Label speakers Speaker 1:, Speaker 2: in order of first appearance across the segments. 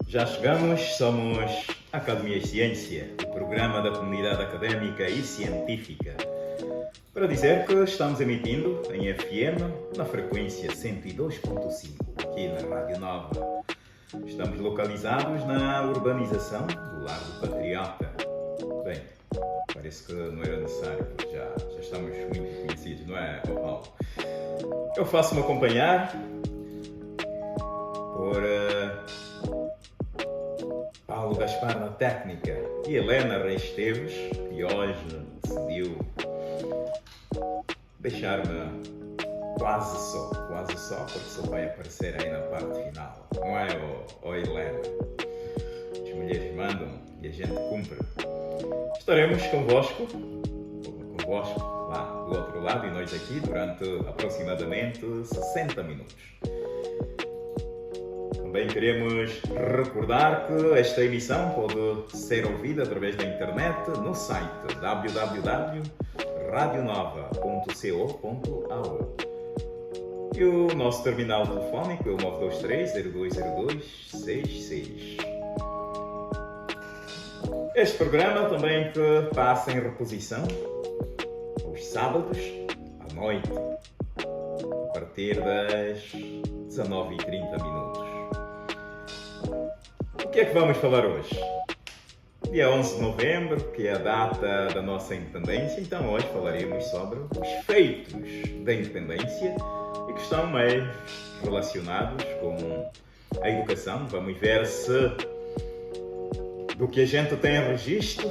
Speaker 1: Já chegamos, somos a Academia Ciência, o programa da comunidade académica e científica. Para dizer que estamos emitindo em FM na frequência 102.5, aqui na Rádio Nova. Estamos localizados na urbanização do Largo Patriota. Bem, parece que não era necessário, porque já estamos muito conhecidos, não é, Paulo? Eu faço-me acompanhar por Paulo Gaspar na técnica e Helena Reis Esteves, que hoje decidiu deixar-me quase só, porque só vai aparecer aí na parte final, não é, Helena? As mulheres mandam e a gente cumpre. Estaremos convosco lá do outro lado e nós aqui durante aproximadamente 60 minutos. Também queremos recordar que esta emissão pode ser ouvida através da internet no site www.radionova.co.au e o nosso terminal telefónico é o 923-0202-66. Este programa também que passa em reposição aos sábados à noite, a partir das 19h30. O que é que vamos falar hoje? Dia 11 de novembro, que é a data da nossa independência, então hoje falaremos sobre os feitos da independência e que estão mais relacionados com a educação. Vamos ver se do que a gente tem registro,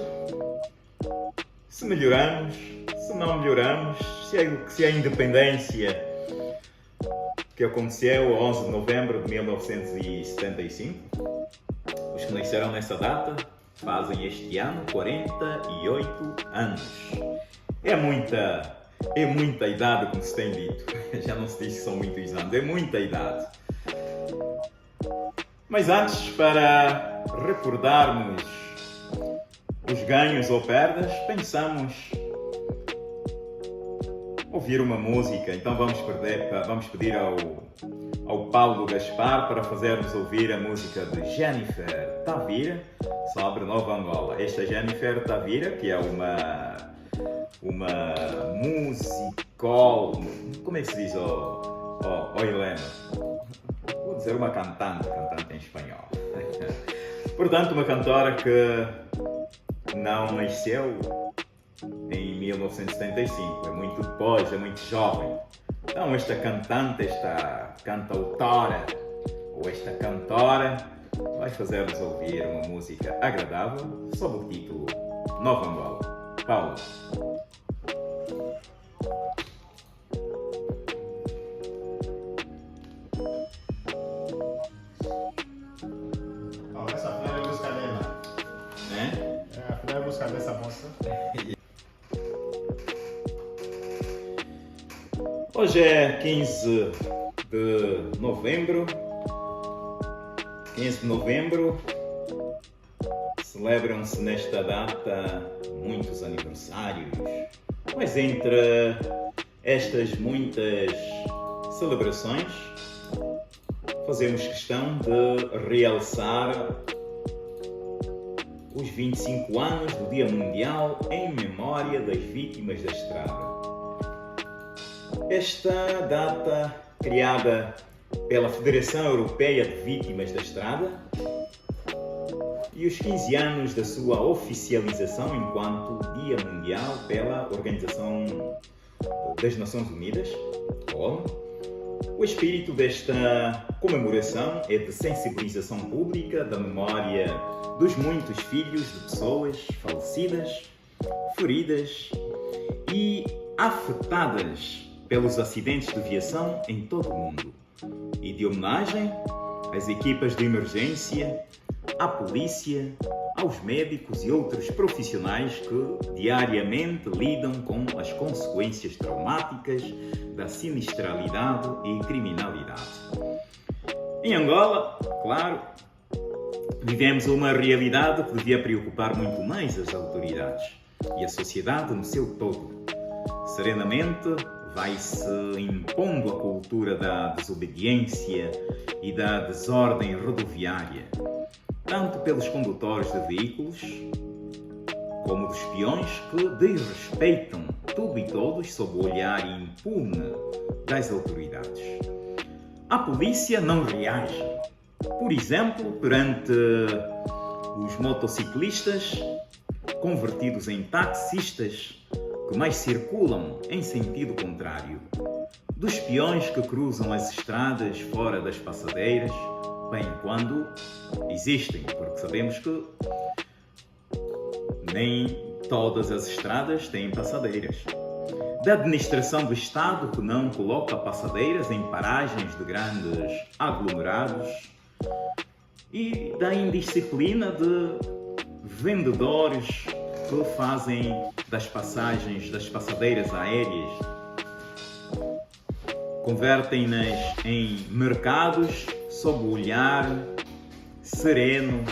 Speaker 1: se melhoramos, se não melhoramos, se a independência que aconteceu 11 de novembro de 1975, os que nasceram nessa data fazem este ano 48 anos. É muita idade, como se tem dito. Já não se diz que são muitos anos, é muita idade. Mas antes, para recordarmos os ganhos ou perdas, pensamos ouvir uma música. Então vamos pedir ao Paulo Gaspar para fazer-nos ouvir a música de Jennifer Tavira sobre Nova Angola. Esta Jennifer Tavira, que é uma musical, como é que se diz, Helena? Vou dizer uma cantante em espanhol. Portanto, uma cantora que não nasceu em 1975, é muito depois, é muito jovem. Então esta cantante, esta cantautora ou esta cantora vai fazer-nos ouvir uma música agradável sob o título Nova Angola. Paulo.
Speaker 2: Essa flor é música dela. A flor é música dessa moça.
Speaker 1: Hoje é 15 de novembro. 15 de novembro. Celebram-se nesta data muitos aniversários. Mas entre estas muitas celebrações, fazemos questão de realçar os 25 anos do Dia Mundial em memória das vítimas da estrada. Esta data, criada pela Federação Europeia de Vítimas da Estrada, e os 15 anos da sua oficialização enquanto Dia Mundial pela Organização das Nações Unidas, a ONU. O espírito desta comemoração é de sensibilização pública da memória dos muitos filhos de pessoas falecidas, feridas e afetadas pelos acidentes de viação em todo o mundo, e de homenagem às equipas de emergência, à polícia, aos médicos e outros profissionais que diariamente lidam com as consequências traumáticas da sinistralidade e criminalidade. Em Angola, claro, vivemos uma realidade que devia preocupar muito mais as autoridades e a sociedade no seu todo. Serenamente, vai-se impondo a cultura da desobediência e da desordem rodoviária. tanto pelos condutores de veículos, como dos peões que desrespeitam tudo e todos sob o olhar impune das autoridades. A polícia não reage, por exemplo, perante os motociclistas convertidos em taxistas que mais circulam em sentido contrário, dos peões que cruzam as estradas fora das passadeiras, bem, quando existem, porque sabemos que nem todas as estradas têm passadeiras. Da administração do Estado que não coloca passadeiras em paragens de grandes aglomerados e da indisciplina de vendedores que fazem das passagens das passadeiras aéreas, convertem-nas em mercados sob o olhar sereno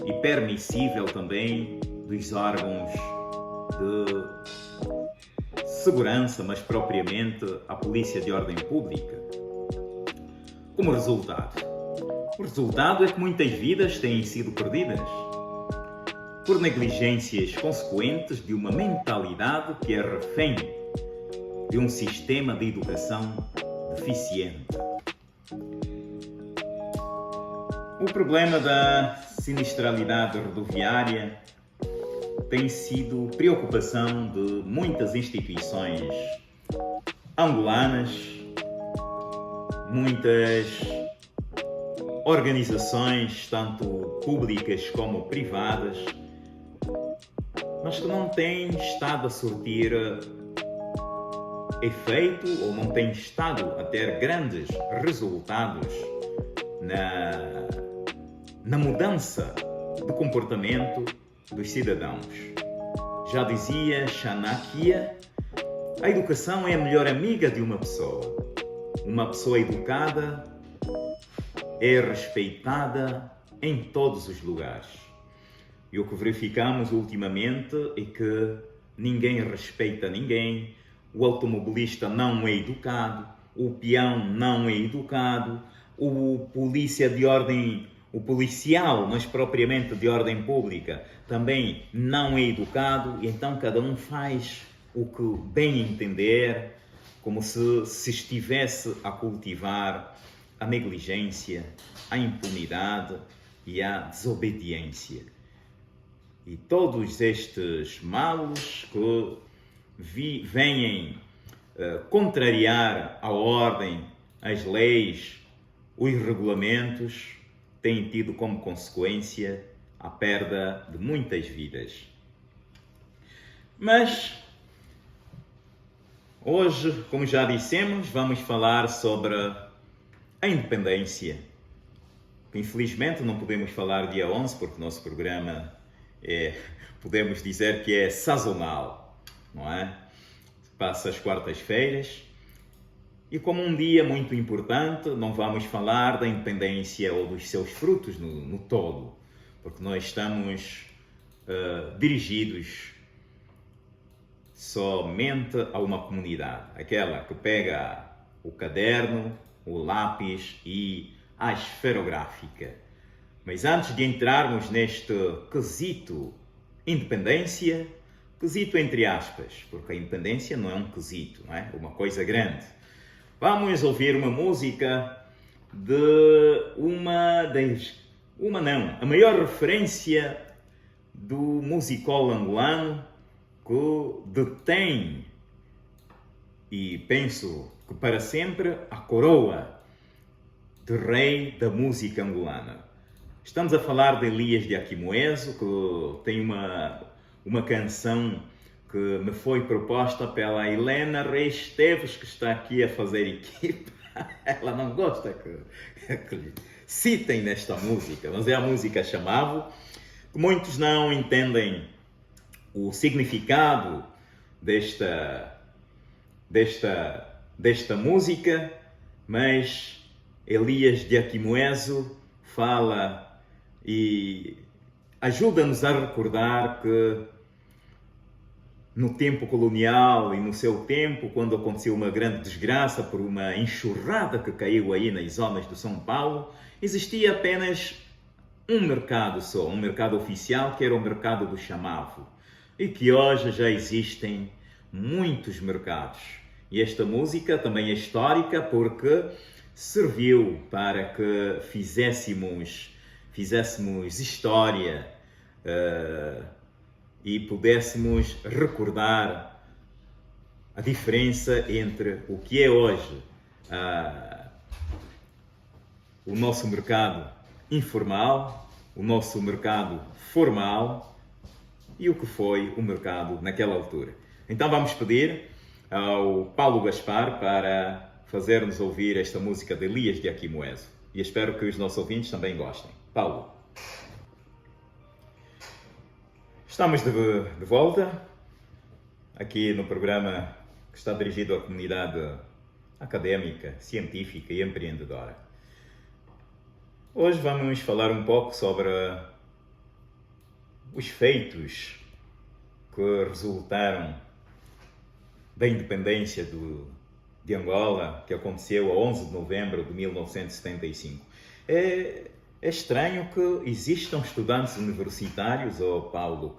Speaker 1: e permissível também dos órgãos de segurança, mas propriamente a Polícia de Ordem Pública. Como resultado? O resultado é que muitas vidas têm sido perdidas por negligências consequentes de uma mentalidade que é refém de um sistema de educação deficiente. O problema da sinistralidade rodoviária tem sido preocupação de muitas instituições angolanas, muitas organizações, tanto públicas como privadas, mas que não têm estado a surtir efeito ou não têm estado a ter grandes resultados na mudança de comportamento dos cidadãos. Já dizia Chanakya, a educação é a melhor amiga de uma pessoa. Uma pessoa educada é respeitada em todos os lugares. E o que verificamos ultimamente é que ninguém respeita ninguém, o automobilista não é educado, o peão não é educado, o policial, mas propriamente de ordem pública, também não é educado, e então cada um faz o que bem entender, como se estivesse a cultivar a negligência, a impunidade e a desobediência. E todos estes males que vêm contrariar a ordem, as leis, os regulamentos, têm tido como consequência a perda de muitas vidas. Mas hoje, como já dissemos, vamos falar sobre a independência. Infelizmente não podemos falar dia 11 porque o nosso programa podemos dizer que é sazonal, não é? Passa às quartas-feiras. E como um dia muito importante, não vamos falar da independência ou dos seus frutos no todo, porque nós estamos dirigidos somente a uma comunidade, aquela que pega o caderno, o lápis e a esferográfica. Mas antes de entrarmos neste quesito independência, quesito entre aspas, porque a independência não é um quesito, não é? Uma coisa grande. Vamos ouvir uma música de a maior referência do musical angolano que detém, e penso que para sempre, a coroa de rei da música angolana. Estamos a falar de Elias de Aquimoeso, que tem uma canção que me foi proposta pela Helena Reis Esteves, que está aqui a fazer equipe. Ela não gosta que lhe citem nesta música, mas é a música Chamavo, que muitos não entendem o significado desta música, mas Elias de Aquimoeso fala e ajuda-nos a recordar que no tempo colonial e no seu tempo, quando aconteceu uma grande desgraça por uma enxurrada que caiu aí nas zonas do São Paulo, existia apenas um mercado só, um mercado oficial, que era o mercado do chamavo, e que hoje já existem muitos mercados. E esta música também é histórica porque serviu para que fizéssemos história e pudéssemos recordar a diferença entre o que é hoje o nosso mercado informal, o nosso mercado formal e o que foi o mercado naquela altura. Então vamos pedir ao Paulo Gaspar para fazer-nos ouvir esta música de Elias de Aquimoeso. E espero que os nossos ouvintes também gostem. Paulo. Estamos de volta aqui no programa que está dirigido à comunidade académica, científica e empreendedora. Hoje vamos falar um pouco sobre os feitos que resultaram da independência de Angola, que aconteceu a 11 de novembro de 1975. É estranho que existam estudantes universitários, Paulo,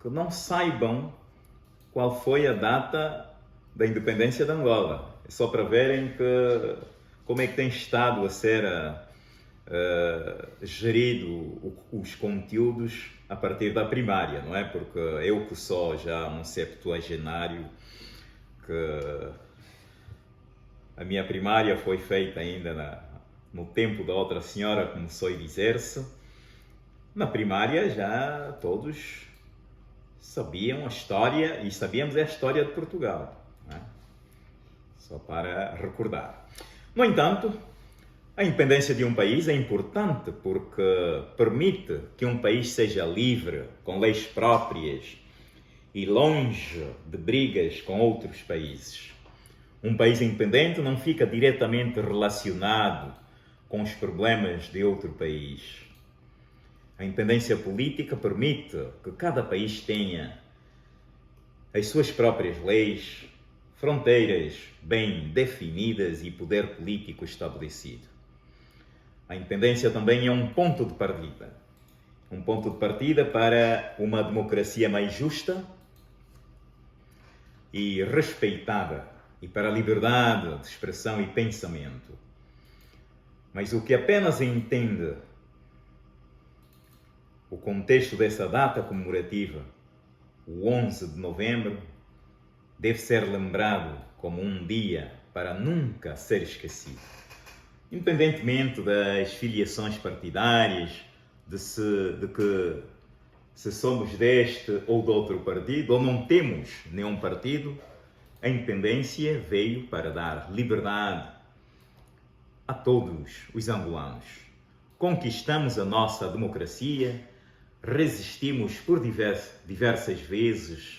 Speaker 1: que não saibam qual foi a data da independência de Angola. É só para verem como é que tem estado a ser gerido os conteúdos a partir da primária, não é? Porque eu que sou já um septuagenário, que a minha primária foi feita ainda no tempo da outra senhora, começou a dizer-se, na primária já todos sabiam a história e sabíamos a história de Portugal, não é? Só para recordar. No entanto, a independência de um país é importante porque permite que um país seja livre, com leis próprias e longe de brigas com outros países. Um país independente não fica diretamente relacionado com os problemas de outro país. A independência política permite que cada país tenha as suas próprias leis, fronteiras bem definidas e poder político estabelecido. A independência também é um ponto de partida para uma democracia mais justa e respeitada, e para a liberdade de expressão e pensamento. Mas o que apenas entende o contexto dessa data comemorativa, o 11 de novembro, deve ser lembrado como um dia para nunca ser esquecido. Independentemente das filiações partidárias, de que se somos deste ou de outro partido, ou não temos nenhum partido, a independência veio para dar liberdade a todos os angolanos. Conquistamos a nossa democracia, resistimos por diversas vezes,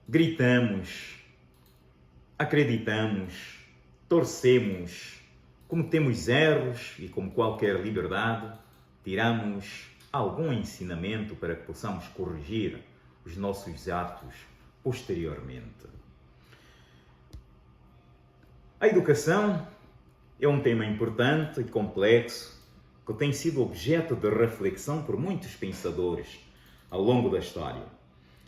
Speaker 1: gritamos, acreditamos, torcemos, cometemos erros e, como qualquer liberdade, tiramos algum ensinamento para que possamos corrigir os nossos atos posteriormente. A educação é um tema importante e complexo que tem sido objeto de reflexão por muitos pensadores ao longo da história.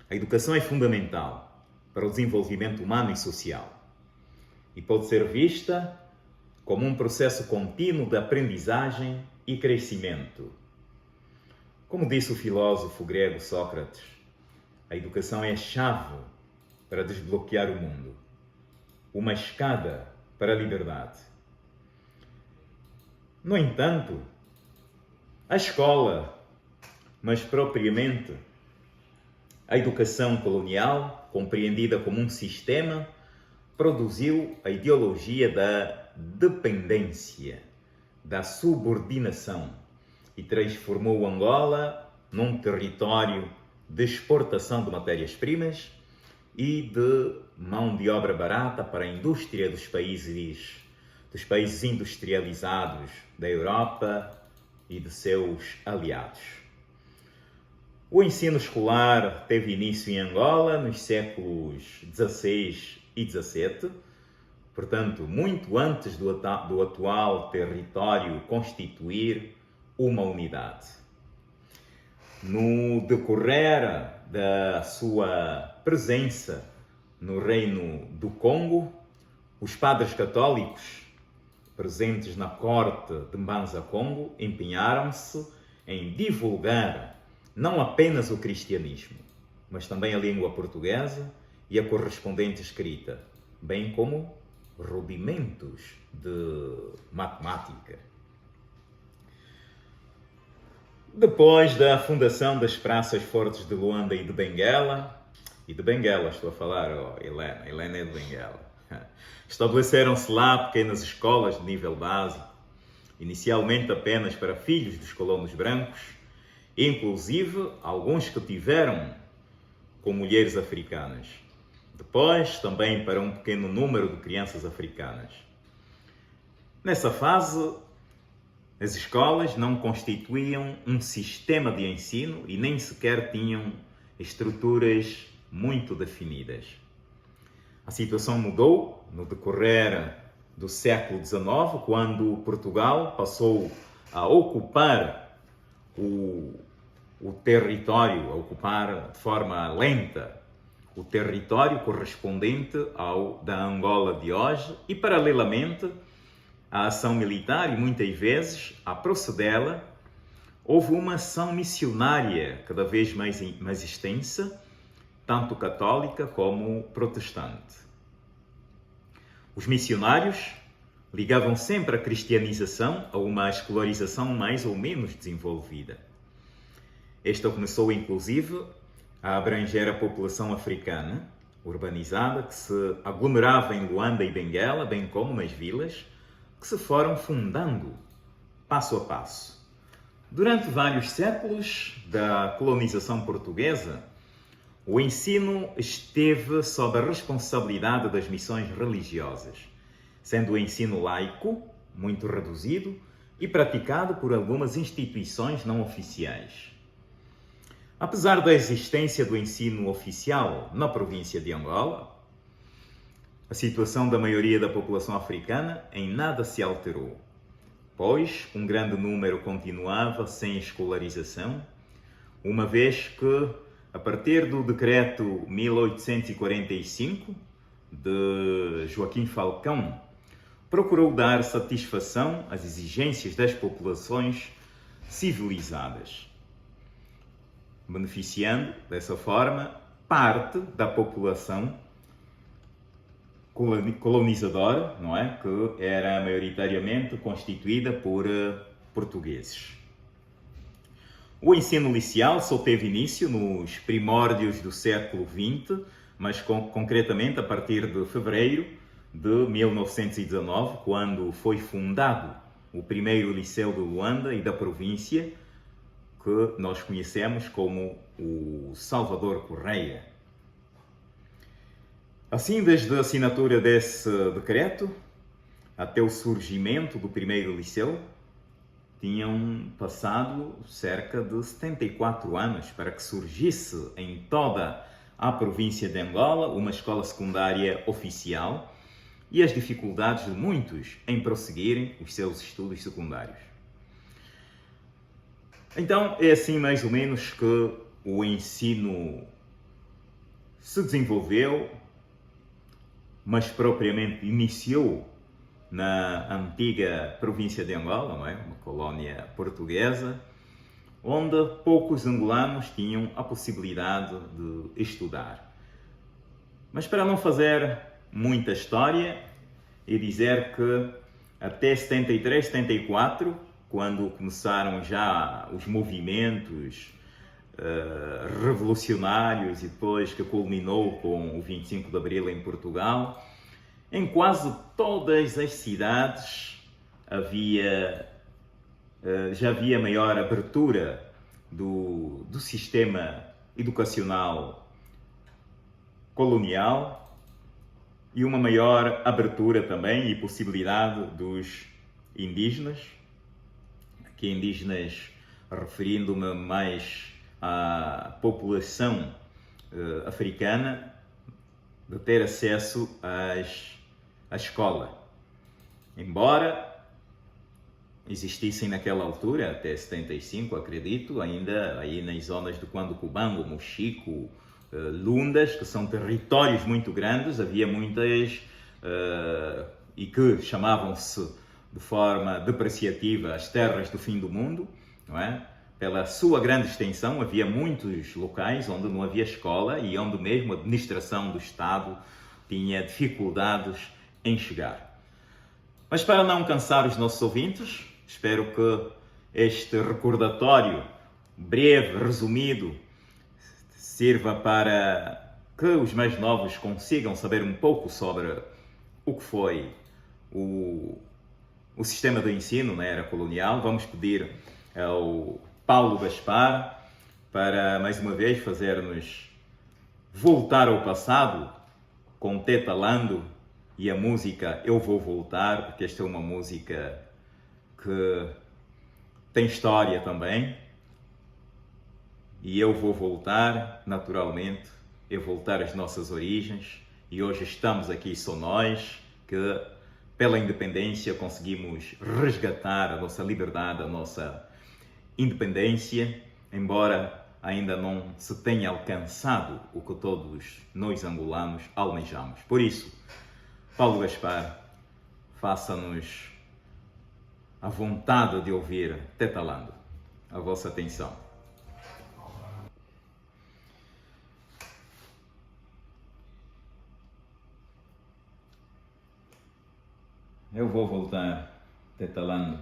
Speaker 1: A educação é fundamental para o desenvolvimento humano e social e pode ser vista como um processo contínuo de aprendizagem e crescimento. Como disse o filósofo grego Sócrates, a educação é a chave para desbloquear o mundo, uma escada para a liberdade. No entanto, a escola, mas propriamente a educação colonial, compreendida como um sistema, produziu a ideologia da dependência, da subordinação e transformou Angola num território de exportação de matérias-primas e de mão de obra barata para a indústria dos países industrializados da Europa e de seus aliados. O ensino escolar teve início em Angola nos séculos XVI e XVII, portanto, muito antes do atual território constituir uma unidade. No decorrer da sua presença no Reino do Congo, os padres católicos presentes na corte de Mbanza Congo empenharam-se em divulgar não apenas o cristianismo, mas também a língua portuguesa e a correspondente escrita, bem como rudimentos de matemática. Depois da fundação das praças fortes de Luanda e de Benguela estou a falar, Helena é de Benguela, estabeleceram-se lá pequenas escolas de nível básico, inicialmente apenas para filhos dos colonos brancos, inclusive alguns que tiveram com mulheres africanas. Depois, também para um pequeno número de crianças africanas. Nessa fase, as escolas não constituíam um sistema de ensino e nem sequer tinham estruturas muito definidas. A situação mudou no decorrer do século XIX, quando Portugal passou a ocupar o território, a ocupar de forma lenta o território correspondente ao da Angola de hoje e, paralelamente, a ação militar e, muitas vezes, a procedê-la, houve uma ação missionária cada vez mais extensa, tanto católica como protestante. Os missionários ligavam sempre a cristianização a uma escolarização mais ou menos desenvolvida. Esta começou, inclusive, a abranger a população africana urbanizada que se aglomerava em Luanda e Benguela, bem como nas vilas, que se foram fundando passo a passo. Durante vários séculos da colonização portuguesa, o ensino esteve sob a responsabilidade das missões religiosas, sendo o ensino laico muito reduzido e praticado por algumas instituições não oficiais. Apesar da existência do ensino oficial na província de Angola, a situação da maioria da população africana em nada se alterou, pois um grande número continuava sem escolarização, uma vez que, a partir do decreto 1845 de Joaquim Falcão, procurou dar satisfação às exigências das populações civilizadas, beneficiando, dessa forma, parte da população colonizadora, não é? Que era maioritariamente constituída por portugueses. O ensino liceal só teve início nos primórdios do século XX, mas concretamente a partir de fevereiro de 1919, quando foi fundado o primeiro liceu de Luanda e da província, que nós conhecemos como o Salvador Correia. Assim, desde a assinatura desse decreto até o surgimento do primeiro liceu, tinham passado cerca de 74 anos para que surgisse em toda a província de Angola uma escola secundária oficial e as dificuldades de muitos em prosseguirem os seus estudos secundários. Então, é assim mais ou menos que o ensino se desenvolveu, mas propriamente iniciou na antiga província de Angola, não é? Uma colónia portuguesa, onde poucos angolanos tinham a possibilidade de estudar. Mas para não fazer muita história e dizer que até 73, 74, quando começaram já os movimentos revolucionários e depois que culminou com o 25 de Abril em Portugal, em quase todas as cidades já havia maior abertura do sistema educacional colonial e uma maior abertura também e possibilidade dos indígenas, aqui indígenas referindo-me mais à população africana, de ter acesso a escola. Embora existissem naquela altura, até 75, acredito, ainda aí nas zonas do Cubango, Mochico, Lundas, que são territórios muito grandes, havia muitas, e que chamavam-se de forma depreciativa as terras do fim do mundo, não é? Pela sua grande extensão, havia muitos locais onde não havia escola e onde mesmo a administração do Estado tinha dificuldades em chegar. Mas para não cansar os nossos ouvintes, espero que este recordatório breve, resumido, sirva para que os mais novos consigam saber um pouco sobre o que foi o sistema de ensino na era colonial. Vamos pedir ao Paulo Gaspar para, mais uma vez, fazer-nos voltar ao passado com Teta Lando e a música Eu Vou Voltar, porque esta é uma música que tem história também. E eu vou voltar, naturalmente, eu voltar às nossas origens. E hoje estamos aqui, só nós, que pela independência conseguimos resgatar a nossa liberdade, a nossa independência, embora ainda não se tenha alcançado o que todos nós angolanos almejamos. Por isso, Paulo Gaspar, faça-nos a vontade de ouvir Teta Lando. A vossa atenção. Eu vou voltar, Teta Lando.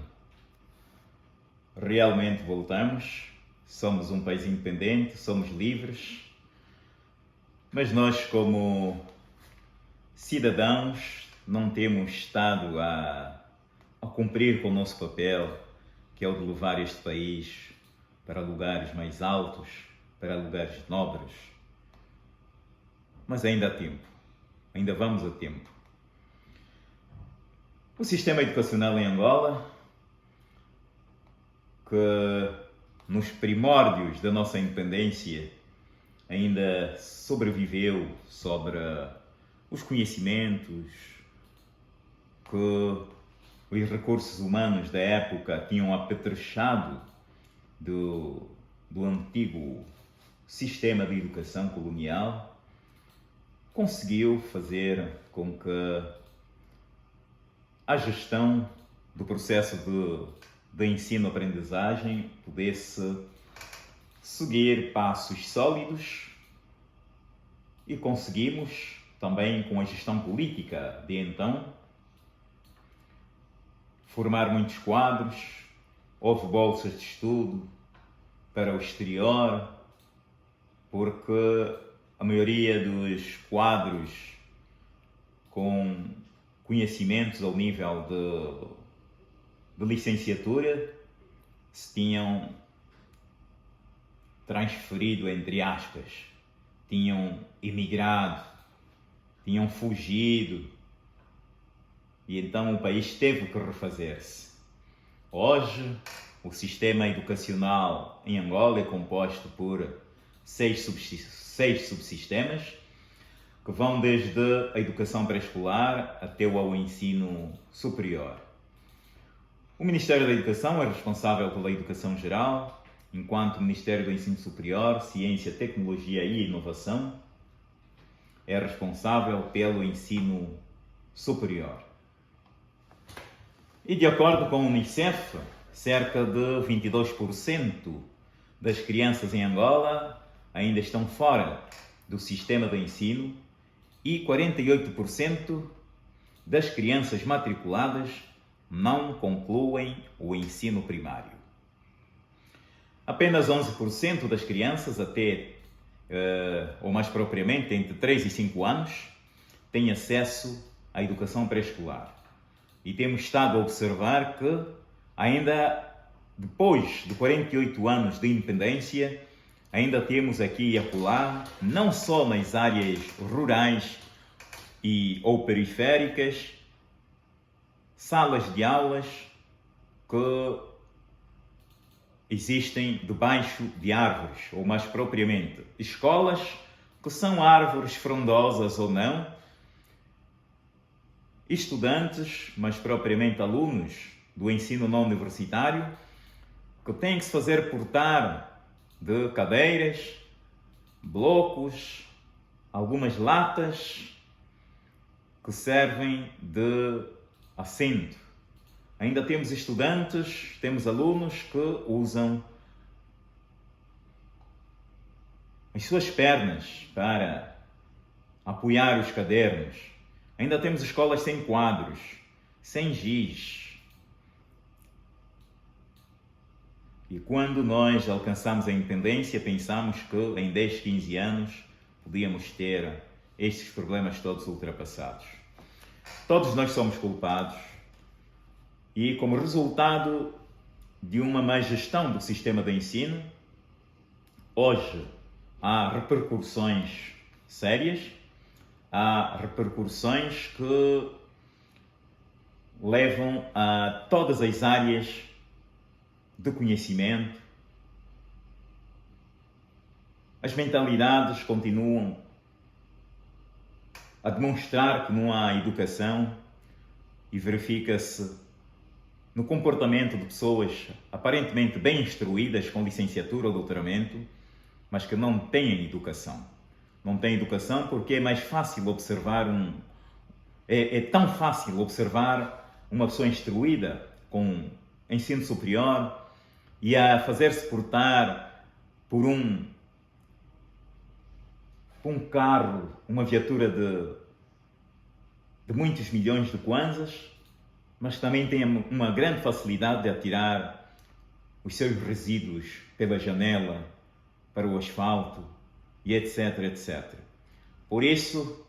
Speaker 1: Realmente voltamos. Somos um país independente, somos livres. Mas nós, como cidadãos, não temos estado a cumprir com o nosso papel, que é o de levar este país para lugares mais altos, para lugares nobres. Mas ainda há tempo, ainda vamos a tempo. O sistema educacional em Angola, que nos primórdios da nossa independência ainda sobreviveu sobre os conhecimentos que os recursos humanos da época tinham apetrechado do antigo sistema de educação colonial, conseguiu fazer com que a gestão do processo de ensino-aprendizagem pudesse seguir passos sólidos e conseguimos também, com a gestão política de então, formar muitos quadros. Houve bolsas de estudo para o exterior, porque a maioria dos quadros com conhecimentos ao nível de licenciatura se tinham transferido, entre aspas, tinham emigrado, tinham fugido, e então o país teve que refazer-se. Hoje, o sistema educacional em Angola é composto por 6 subsistemas, que vão desde a educação pré-escolar até ao ensino superior. O Ministério da Educação é responsável pela educação geral, enquanto o Ministério do Ensino Superior, Ciência, Tecnologia e Inovação é responsável pelo ensino superior. E de acordo com o Unicef, cerca de 22% das crianças em Angola ainda estão fora do sistema de ensino e 48% das crianças matriculadas não concluem o ensino primário. Apenas 11% das crianças ou mais propriamente entre 3 e 5 anos, têm acesso à educação pré-escolar. E temos estado a observar que ainda depois de 48 anos de independência, ainda temos aqui e acolá, não só nas áreas rurais ou periféricas, salas de aulas que existem debaixo de árvores, ou mais propriamente, escolas que são árvores frondosas ou não, estudantes, mas propriamente alunos do ensino não universitário, que têm que se fazer portar de cadeiras, blocos, algumas latas que servem de assento. Ainda temos estudantes, temos alunos que usam as suas pernas para apoiar os cadernos. Ainda temos escolas sem quadros, sem giz. E quando nós alcançamos a independência, pensamos que em 10, 15 anos podíamos ter estes problemas todos ultrapassados. Todos nós somos culpados e, como resultado de uma má gestão do sistema de ensino, hoje há repercussões sérias, há repercussões que levam a todas as áreas de conhecimento. As mentalidades continuam a demonstrar que não há educação e verifica-se no comportamento de pessoas aparentemente bem instruídas, com licenciatura ou doutoramento, mas que não têm educação. Não têm educação porque é mais fácil observar é tão fácil observar uma pessoa instruída com ensino superior e a fazer-se portar por um carro, uma viatura de muitos milhões de kwanzas, mas também tem uma grande facilidade de atirar os seus resíduos pela janela para o asfalto e etc, etc. Por isso,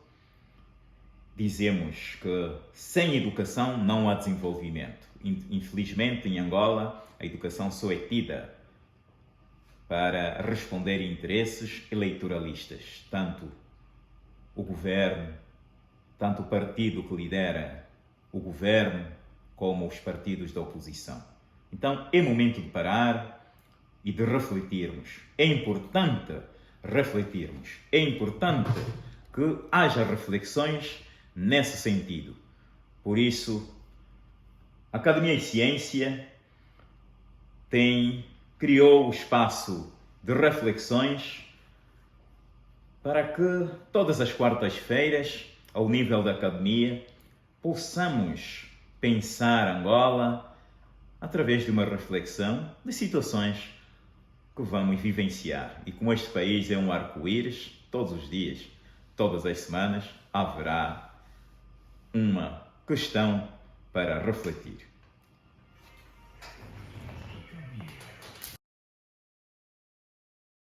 Speaker 1: dizemos que sem educação não há desenvolvimento. Infelizmente, em Angola, a educação só é tida para responder a interesses eleitoralistas. Tanto o governo, tanto o partido que lidera o governo, como os partidos da oposição. Então, é momento de parar e de refletirmos. É importante refletirmos. É importante que haja reflexões nesse sentido. Por isso, a Academia de Ciência criou o espaço de reflexões para que todas as quartas-feiras, ao nível da Academia, possamos pensar Angola através de uma reflexão de situações que vamos vivenciar. E como este país é um arco-íris, todos os dias, todas as semanas, haverá uma questão para refletir.